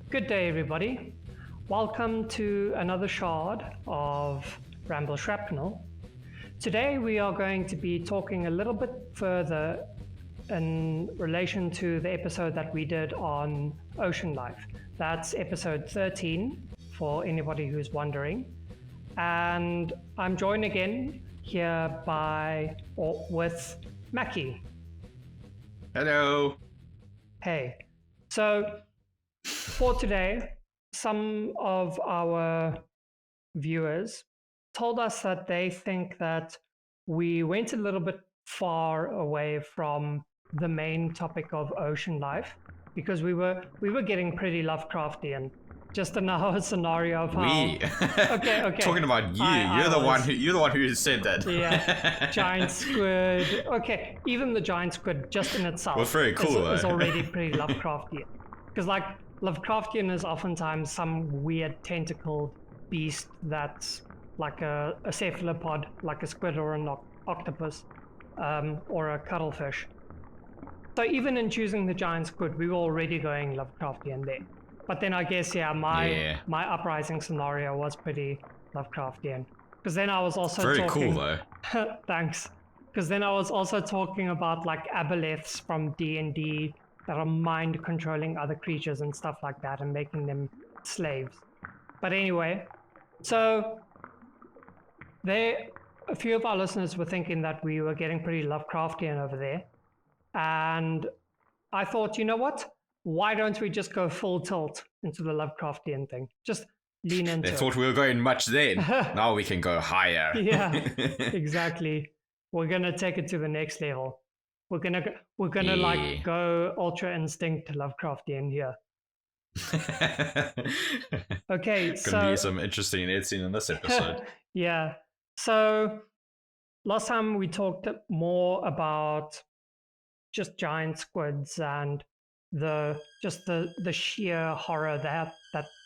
Good day, everybody. Welcome to another shard of Ramble Shrapnel. Today we are going to be talking a little bit further in relation to the episode that we did on ocean life. That's episode 13 for anybody who's wondering. And I'm joined again here with Macky. Hello. Hey. So for today, some of our viewers told us that they think that we went a little bit far away from the main topic of ocean life because we were getting pretty Lovecraftian. Just in our scenario of how okay. Talking about you. You're the one who said that. Yeah. Giant squid. Okay, even the giant squid just in itself was very cool, is already pretty Lovecraftian. Because like Lovecraftian is oftentimes some weird tentacled beast that's like a cephalopod, like a squid or an octopus, or a cuttlefish. So even in choosing the giant squid, we were already going Lovecraftian there. But then I guess, my uprising scenario was pretty Lovecraftian. Because then I was also very talking... cool, though. Thanks. Because then I was also talking about like aboleths from D&D that are mind controlling other creatures and stuff like that and making them slaves. But anyway, so a few of our listeners were thinking that we were getting pretty Lovecraftian over there. And I thought, you know what? Why don't we just go full tilt into the Lovecraftian thing? Just lean into it. They thought we were going much then. Now we can go higher. Yeah, exactly. We're gonna take it to the next level. We're gonna like go Ultra Instinct Lovecraftian here. Okay, gonna be some interesting editing in this episode. Yeah. So last time we talked more about just giant squids and the sheer horror that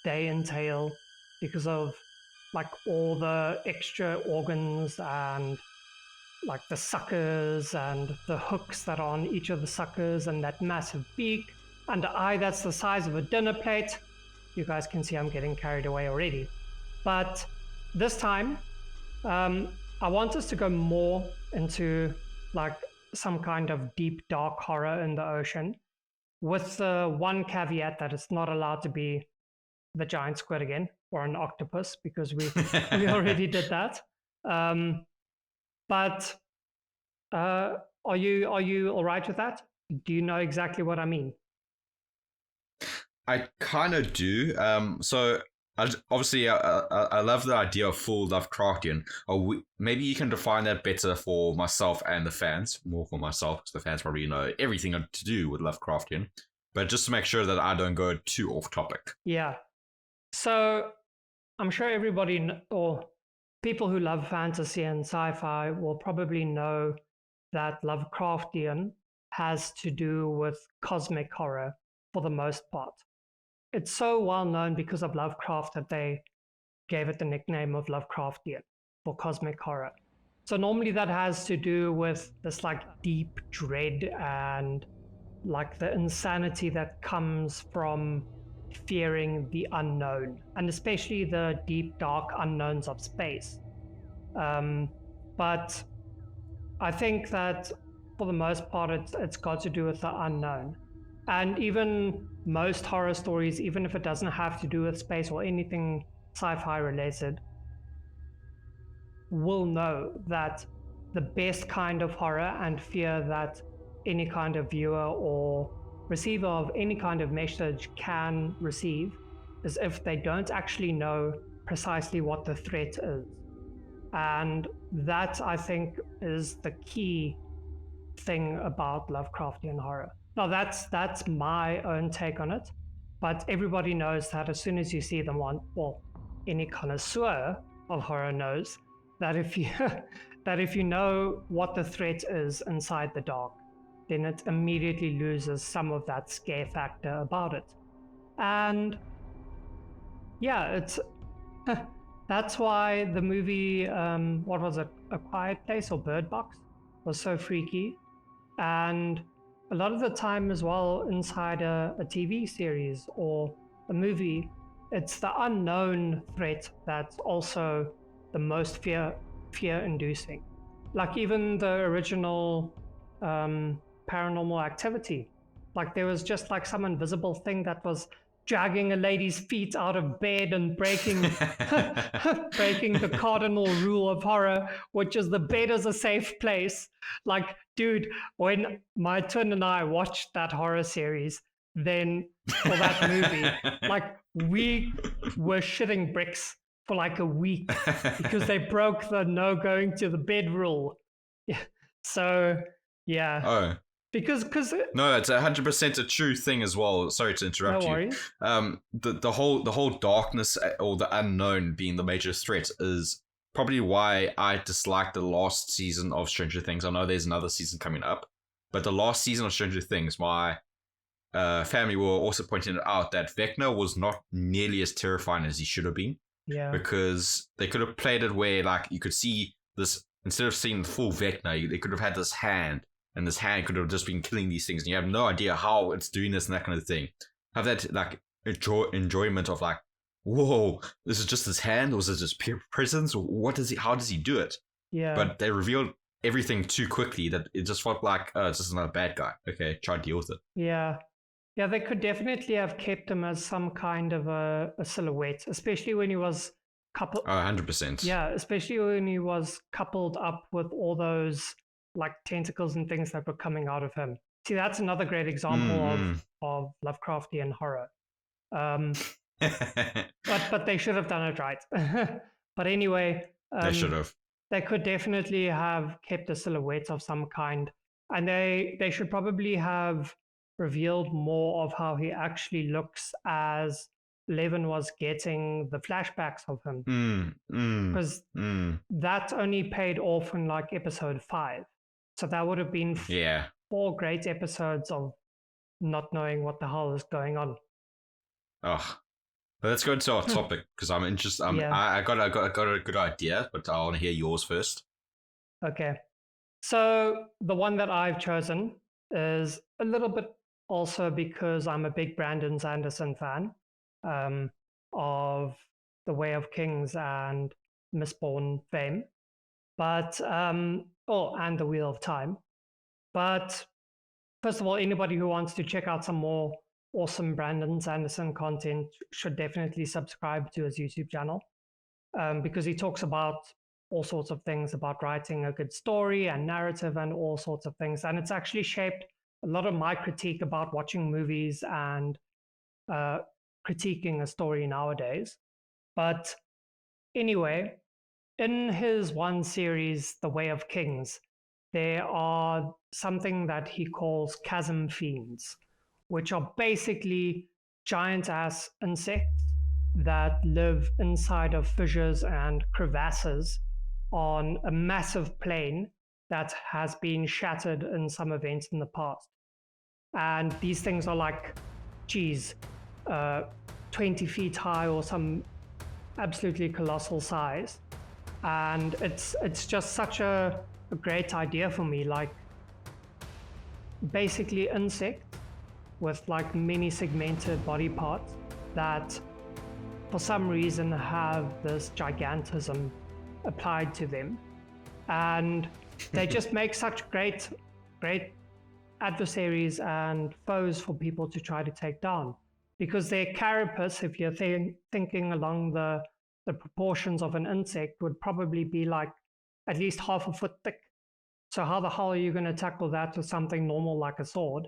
they entail because of like all the extra organs and like the suckers and the hooks that are on each of the suckers and that massive beak and the eye that's the size of a dinner plate. You guys can see I'm getting carried away already. But this time, I want us to go more into like some kind of deep, dark horror in the ocean, with the one caveat that it's not allowed to be the giant squid again or an octopus because we already did that. But are you all right with that? Do you know exactly what I mean? I kind of do. So obviously, I love the idea of full Lovecraftian. Maybe you can define that better for myself and the fans. More for myself, because the fans probably know everything to do with Lovecraftian. But just to make sure that I don't go too off topic. Yeah. So I'm sure everybody or people who love fantasy and sci-fi will probably know that Lovecraftian has to do with cosmic horror for the most part. It's so well known because of Lovecraft that they gave it the nickname of Lovecraftian for cosmic horror. So normally that has to do with this like deep dread and like the insanity that comes from fearing the unknown, and especially the deep dark unknowns of space. But I think that for the most part it's got to do with the unknown. And even most horror stories, even if it doesn't have to do with space or anything sci-fi related, will know that the best kind of horror and fear that any kind of viewer or receiver of any kind of message can receive is if they don't actually know precisely what the threat is. And that, I think, is the key thing about Lovecraftian horror. Now, that's my own take on it, but everybody knows that as soon as you see them any connoisseur of horror knows that if you know what the threat is inside the dark, then it immediately loses some of that scare factor about it. And yeah, it's that's why the movie, what was it, A Quiet Place or Bird Box, was so freaky. And a lot of the time as well inside a TV series or the movie, it's the unknown threat that's also the most fear-inducing. Like even the original Paranormal Activity, like there was just like some invisible thing that was dragging a lady's feet out of bed and breaking breaking the cardinal rule of horror, which is the bed is a safe place. Like, dude, when my twin and I watched that horror series, then for that movie, like we were shitting bricks for like a week because they broke the no going to the bed rule. Yeah. So yeah. Oh. Because No, it's 100% a true thing as well. Sorry to interrupt no you. worries. The whole darkness or the unknown being the major threat is probably why I dislike the last season of Stranger Things. I know there's another season coming up, but the last season of Stranger Things, my family were also pointing out that Vecna was not nearly as terrifying as he should have been. Yeah. Because they could have played it where like you could see this, instead of seeing the full Vecna, they could have had this hand. And this hand could have just been killing these things, and you have no idea how it's doing this and that kind of thing. Have that like enjoyment of like, whoa, this is just his hand, or is it just pure presence? What does he? How does he do it? Yeah. But they revealed everything too quickly that it just felt like, oh, it's just another bad guy. Okay, try to deal with it. Yeah. Yeah, they could definitely have kept him as some kind of a silhouette, especially when he was coupled. 100%. Yeah, especially when he was coupled up with all those like tentacles and things that were coming out of him. See, that's another great example of Lovecraftian horror. But they should have done it right. But anyway, they should have. They could definitely have kept a silhouette of some kind, and they should probably have revealed more of how he actually looks as Levin was getting the flashbacks of him, because that only paid off in like episode 5. So that would have been 4 great episodes of not knowing what the hell is going on. Oh, but let's go into our topic because I'm interested. I got a good idea, but I want to hear yours first. Okay, so the one that I've chosen is a little bit also because I'm a big Brandon Sanderson fan of The Way of Kings and Mistborn fame. But and The Wheel of Time. But first of all, anybody who wants to check out some more awesome Brandon Sanderson content should definitely subscribe to his YouTube channel, because he talks about all sorts of things about writing a good story and narrative and all sorts of things. And it's actually shaped a lot of my critique about watching movies and critiquing a story nowadays. But anyway, in his one series, The Way of Kings, there are something that he calls chasm fiends, which are basically giant-ass insects that live inside of fissures and crevasses on a massive plane that has been shattered in some events in the past. And these things are like, 20 feet high or some absolutely colossal size. And it's just such a great idea for me, like basically insects with like many segmented body parts that for some reason have this gigantism applied to them, and they just make such great adversaries and foes for people to try to take down, because their carapace, if you're thinking along the proportions of an insect, would probably be like at least half a foot thick. So how the hell are you going to tackle that with something normal like a sword?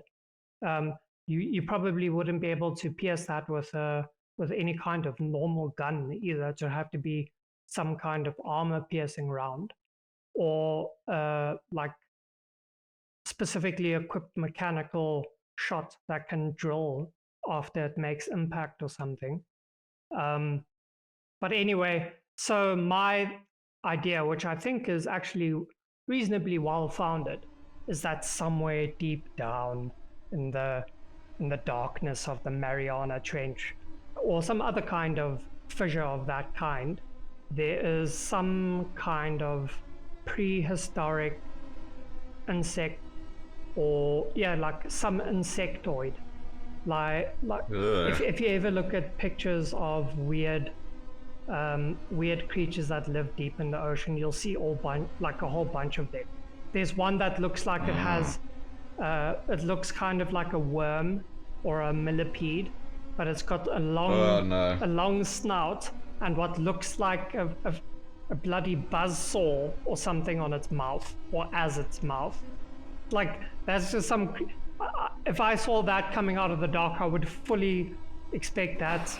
You probably wouldn't be able to pierce that with any kind of normal gun either. It would have to be some kind of armor piercing round, or like specifically equipped mechanical shot that can drill after it makes impact or something. But anyway, so my idea, which I think is actually reasonably well founded, is that somewhere deep down in the darkness of the Mariana Trench, or some other kind of fissure of that kind, there is some kind of prehistoric insect, or like some insectoid Like Ugh. if you ever look at pictures of weird creatures that live deep in the ocean, you'll see like a whole bunch of them. There's one that looks like it has it looks kind of like a worm or a millipede, but it's got a Oh no. long snout and what looks like a bloody buzzsaw or something on its mouth or as its mouth. Like that's just some. If I saw that coming out of the dock, I would fully expect that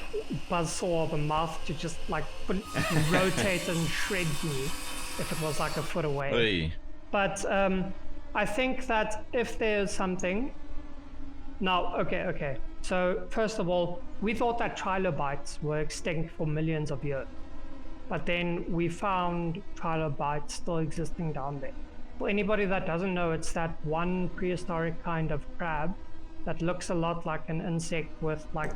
buzzsaw of a mouth to just like rotate and shred me if it was like a foot away. Oy. But I think that if there's something. Now, okay. So, first of all, we thought that trilobites were extinct for millions of years. But then we found trilobites still existing down there. For anybody that doesn't know, it's that one prehistoric kind of crab that looks a lot like an insect with like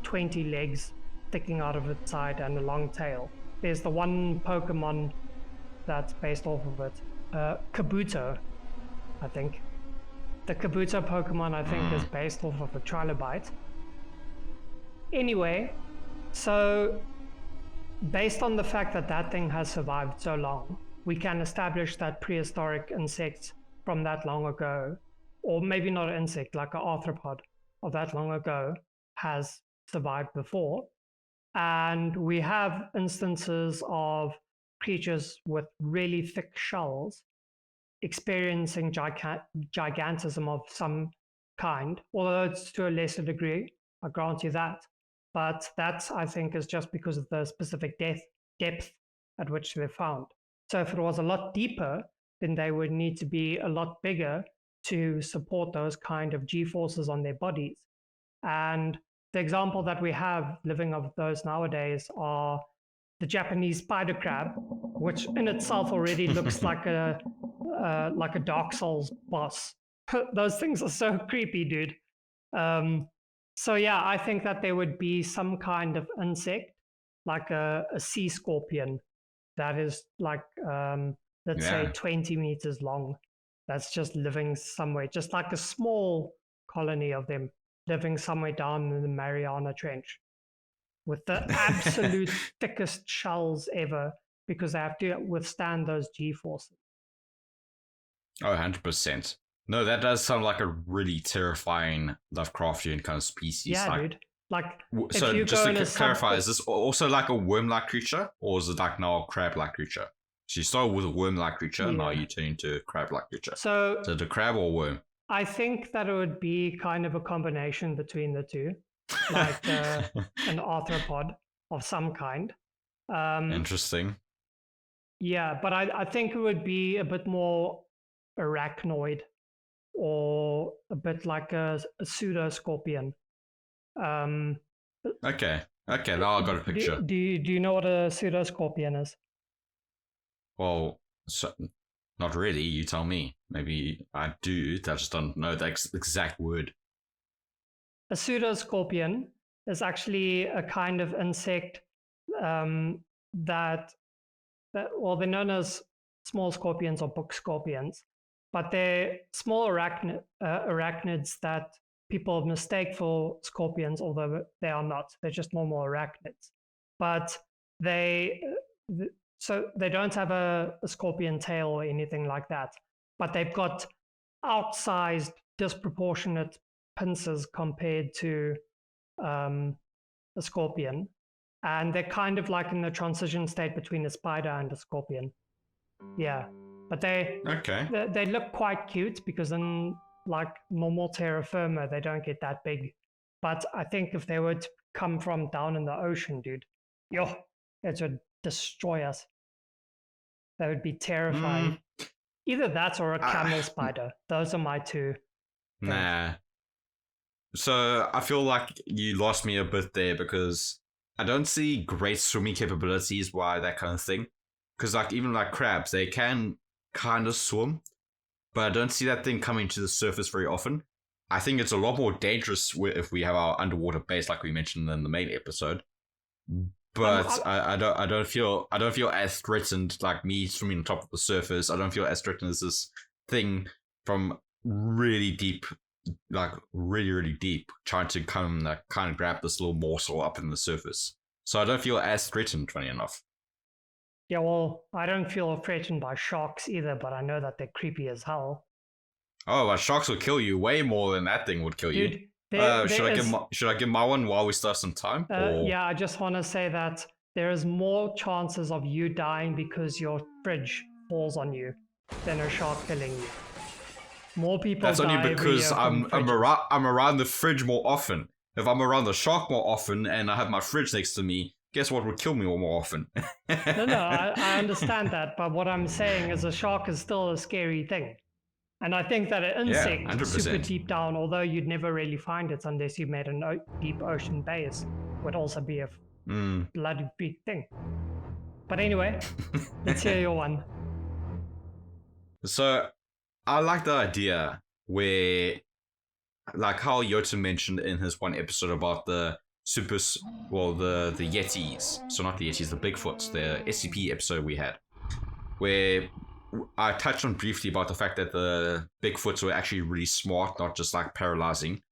20 legs sticking out of its side and a long tail. There's the one Pokemon that's based off of it. Kabuto, I think. The Kabuto Pokemon, I think, is based off of a trilobite. Anyway, so based on the fact that that thing has survived so long, we can establish that prehistoric insects from that long ago, or maybe not an insect, like an arthropod of that long ago, has survived before. And we have instances of creatures with really thick shells experiencing gigantism of some kind, although it's to a lesser degree, I grant you that. But that, I think, is just because of the specific depth at which they're found. So if it was a lot deeper, then they would need to be a lot bigger to support those kind of G-forces on their bodies. And the example that we have living of those nowadays are the Japanese spider crab, which in itself already looks like a Dark Souls boss. Those things are so creepy, dude. So yeah, I think that there would be some kind of insect, like a sea scorpion, that is like let's say 20 meters long. That's just living somewhere, just like a small colony of them living somewhere down in the Mariana Trench, with the absolute thickest shells ever, because they have to withstand those G-forces. Oh, 100%. No, that does sound like a really terrifying Lovecraftian kind of species. Yeah, like, dude. Like, so if you just go to in clarify, is this also like a worm-like creature, or is it like now a crab-like creature? So you started with a worm-like creature, now you turn into a crab-like creature. So the crab or worm? I think that it would be kind of a combination between the two, like an arthropod of some kind. Interesting. Yeah, but I think it would be a bit more arachnoid, or a bit like a pseudo scorpion. Okay, now I got a picture. Do you know what a pseudo scorpion is? Well, not really. You tell me. Maybe I do. I just don't know the exact word. A pseudo scorpion is actually a kind of insect that well, they're known as small scorpions or book scorpions, but they're small arachnids that people mistake for scorpions, although they are not. They're just normal arachnids. But they don't have a scorpion tail or anything like that, but they've got outsized, disproportionate pincers compared to a scorpion. And they're kind of like in the transition state between a spider and a scorpion. Yeah, but they look quite cute, because in like normal terra firma, they don't get that big. But I think if they were to come from down in the ocean, dude, it would destroy us. That would be terrifying. Either that or a camel spider. Those are my two. Nah. So I feel like you lost me a bit there, because I don't see great swimming capabilities by that kind of thing. Because like even like crabs, they can kind of swim, but I don't see that thing coming to the surface very often. I think it's a lot more dangerous if we have our underwater base, like we mentioned in the main episode. But I don't feel as threatened, like me swimming on top of the surface. I don't feel as threatened as this thing from really deep like really, really deep, trying to kind of grab this little morsel up in the surface. So I don't feel as threatened, funny enough. Yeah, well, I don't feel threatened by sharks either, but I know that they're creepy as hell. Oh, but sharks will kill you way more than that thing would kill you. Dude, there Should I give my one while we still have some time? yeah, I just want to say that there is more chances of you dying because your fridge falls on you than a shark killing you. More people That's die only every because year from I'm around the fridge more often. If I'm around the shark more often and I have my fridge next to me, guess what would kill me more often? No, I understand that, but what I'm saying is a shark is still a scary thing. And I think that an Yeah, insect 100%. super deep down, although you'd never really find it unless you made a deep ocean base, would also be a bloody big thing. But anyway, let's hear your one. So I like the idea where, like how Eoton mentioned in his one episode about the the Yetis. So not the Yetis, the Bigfoots, the SCP episode we had, where I touched on briefly about the fact that the Bigfoots were actually really smart, not just like paralyzing.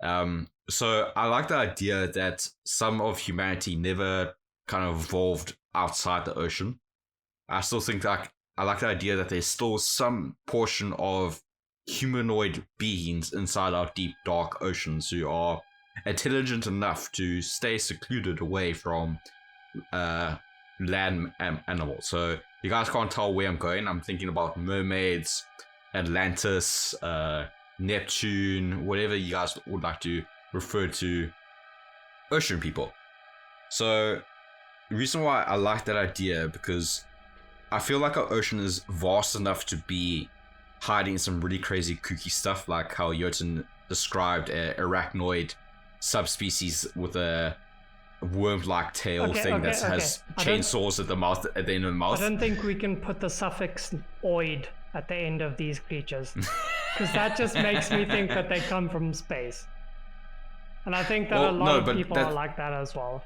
So I like the idea that some of humanity never kind of evolved outside the ocean. I still think like I like the idea that there's still some portion of humanoid beings inside our deep, dark oceans who are intelligent enough to stay secluded away from land animals. So you guys can't tell where I'm going. I'm thinking about mermaids, Atlantis, Neptune, whatever you guys would like to refer to ocean people. So the reason why I like that idea, because I feel like our ocean is vast enough to be hiding some really crazy kooky stuff, like how Eoton described an arachnoid subspecies with a worm-like tail has chainsaws at the mouth, at the end of the mouth. I don't think we can put the suffix "oid" at the end of these creatures, because that just makes me think that they come from space. And I think that a lot of people are like that as well.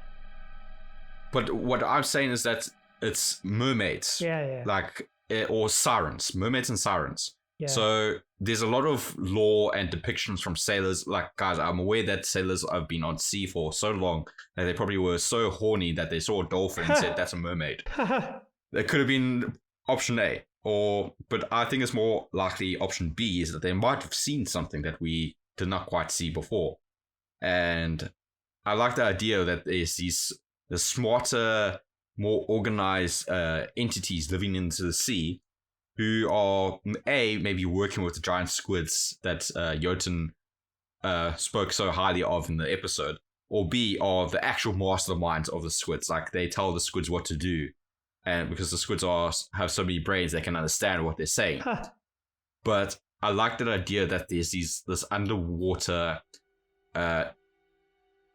But what I'm saying is that it's mermaids, like or sirens, mermaids and sirens. Yeah. So there's a lot of lore and depictions from sailors. Like, guys, I'm aware that sailors have been on sea for so long that they probably were so horny that they saw a dolphin and said, "That's a mermaid." That could have been option A, but I think it's more likely option B, is that they might have seen something that we did not quite see before. And I like the idea that there's the smarter, more organized entities living into the sea who are maybe working with the giant squids that Eoton spoke so highly of in the episode, or B, are the actual masterminds of the squids. Like, they tell the squids what to do, and because the squids have so many brains, they can understand what they're saying. But I like that idea that there's this underwater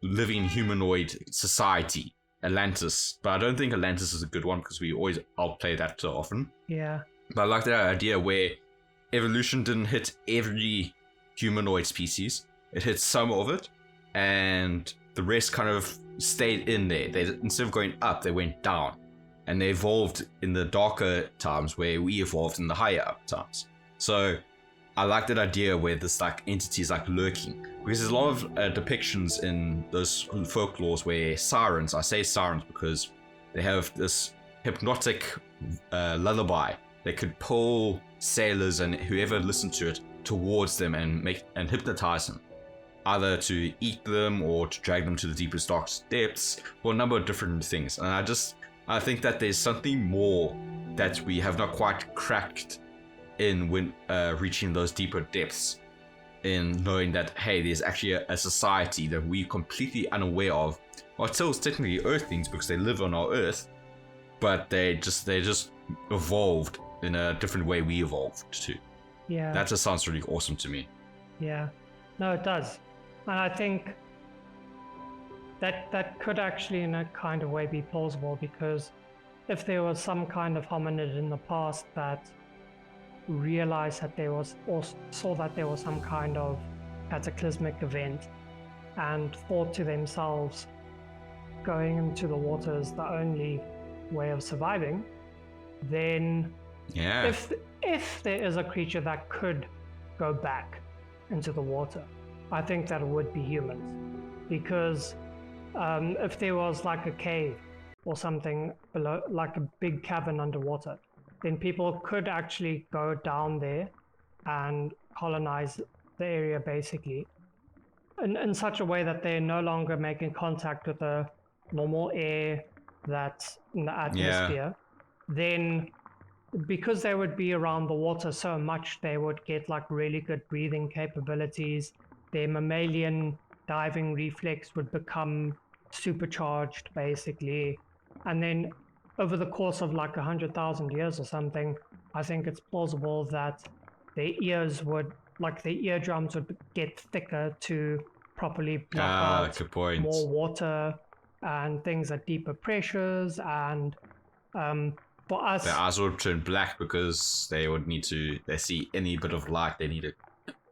living humanoid society, Atlantis. But I don't think Atlantis is a good one because we always outplay that so often. Yeah. But I like that idea where evolution didn't hit every humanoid species. It hit some of it, and the rest kind of stayed in there. They, instead of going up, they went down. And they evolved in the darker times where we evolved in the higher up times. So I like that idea where this like entity is like lurking. Because there's a lot of depictions in those folklores where sirens, I say sirens because they have this hypnotic lullaby. They could pull sailors and whoever listened to it towards them and hypnotize them, either to eat them or to drag them to the deepest, darkest depths, or a number of different things. And I think that there's something more that we have not quite cracked in when reaching those deeper depths, in knowing that, hey, there's actually a society that we're completely unaware of. Well, it's still technically Earthlings because they live on our Earth, but they just evolved in a different way we evolved to. Yeah. That just sounds really awesome to me. Yeah. No, it does. And I think that could actually in a kind of way be plausible, because if there was some kind of hominid in the past that realized that there was, or saw that there was some kind of cataclysmic event and thought to themselves, going into the water is the only way of surviving, then if there is a creature that could go back into the water. I think that it would be humans, because if there was like a cave or something below, like a big cavern underwater, then people could actually go down there and colonize the area basically in such a way that they're no longer making contact with the normal air that's in the atmosphere. Then because they would be around the water so much, they would get like really good breathing capabilities. Their mammalian diving reflex would become supercharged basically. And then over the course of like 100,000 years or something, I think it's plausible that their ears would, like their eardrums would get thicker to properly block out more water and things at deeper pressures. And for us, their eyes would turn black because they would need to, they see any bit of light, they need to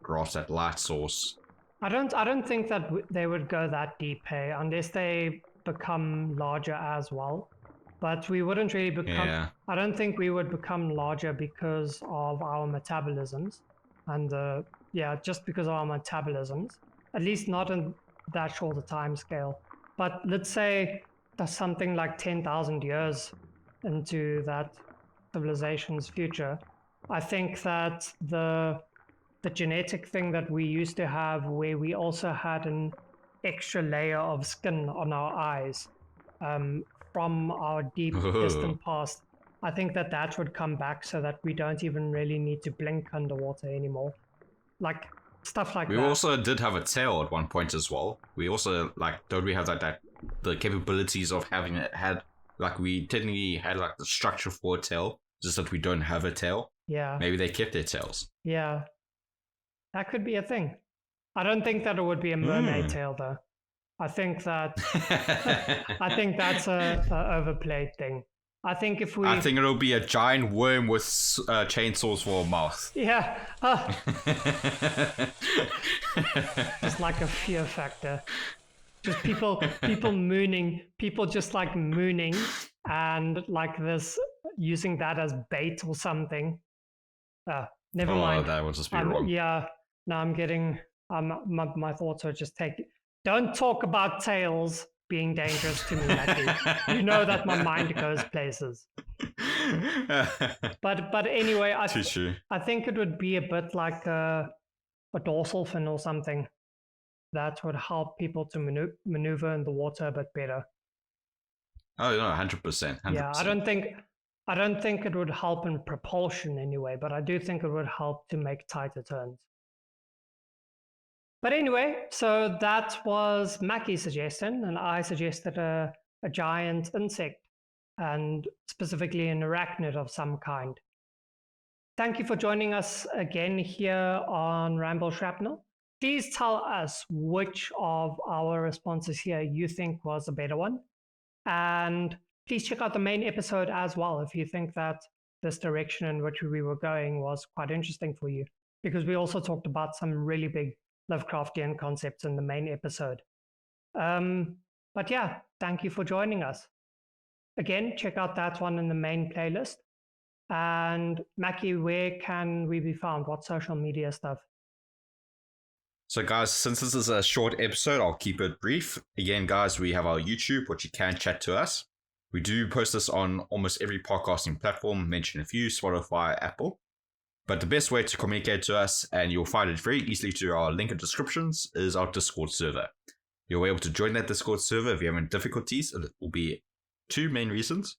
grasp that light source. I don't think that they would go that deep, hey, unless they become larger as well. But we wouldn't really become, I don't think we would become larger because of our metabolisms. And just because of our metabolisms, at least not in that short a time scale. But let's say that's something like 10,000 years into that civilization's future. I think that the genetic thing that we used to have, where we also had an extra layer of skin on our eyes from our deep distant past, I think that would come back so that we don't even really need to blink underwater anymore. Like stuff like that. We also did have a tail at one point as well. We also, like, don't we have that the capabilities of having it had, like, we technically had like the structure for a tail, just that we don't have a tail. Yeah. Maybe they kept their tails. Yeah. That could be a thing. I don't think that it would be a mermaid tail though. I think that I think that's a overplayed thing. I think it'll be a giant worm with chainsaws for a mouth. Yeah. Just like a fear factor. Just people mooning, people just like mooning and like this, using that as bait or something. Never mind. That would just be wrong. Yeah. Now I'm getting my thoughts are just taking. Don't talk about tails being dangerous to me, Macky. You know that my mind goes places. But anyway, I think it would be a bit like a dorsal fin or something that would help people to maneuver in the water a bit better. Oh no, 100%. Yeah, I don't think it would help in propulsion anyway, but I do think it would help to make tighter turns. But anyway, so that was Macky's suggestion, and I suggested a giant insect, and specifically an arachnid of some kind. Thank you for joining us again here on Ramble Shrapnel. Please tell us which of our responses here you think was a better one. And please check out the main episode as well if you think that this direction in which we were going was quite interesting for you, because we also talked about some really big Lovecraftian concepts in the main episode. But yeah, thank you for joining us. Again, check out that one in the main playlist. And Macky, where can we be found? What social media stuff? So guys, since this is a short episode, I'll keep it brief. Again, guys, we have our YouTube, which you can chat to us. We do post this on almost every podcasting platform, mention a few, Spotify, Apple. But the best way to communicate to us, and you'll find it very easily through our link in descriptions, is our Discord server. You'll be able to join that Discord server if you have any difficulties, and it will be two main reasons.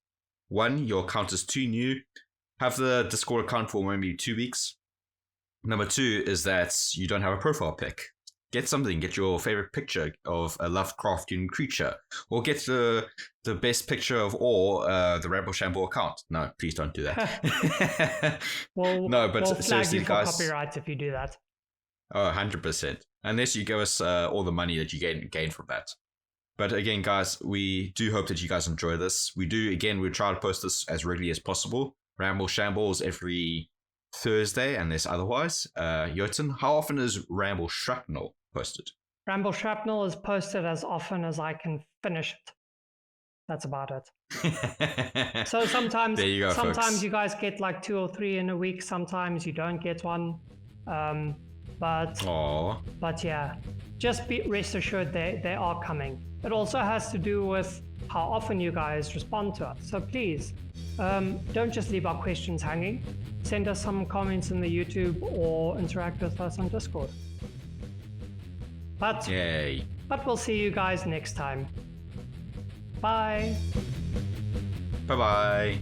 One, your account is too new. Have the Discord account for maybe 2 weeks. Number two is that you don't have a profile pic. Get something, get your favorite picture of a Lovecraftian creature, or get the best picture of all, the Ramble Shamble account. No, please don't do that. We'll seriously, guys. Copyright if you do that. Oh, 100%. Unless you give us all the money that you gain from that. But again, guys, we do hope that you guys enjoy this. We try to post this as regularly as possible. Ramble Shambles every Thursday, unless otherwise. Eoton, how often is Ramble Shrapnel posted? Ramble Shrapnel is posted as often as I can finish it. That's about it. So sometimes, there you go, sometimes folks. You guys get like 2 or 3 in a week. Sometimes you don't get one. Aw. But yeah, just rest assured they are coming. It also has to do with how often you guys respond to us. So please, don't just leave our questions hanging. Send us some comments in the YouTube or interact with us on Discord. But Yay. But we'll see you guys next time. Bye. Bye-bye.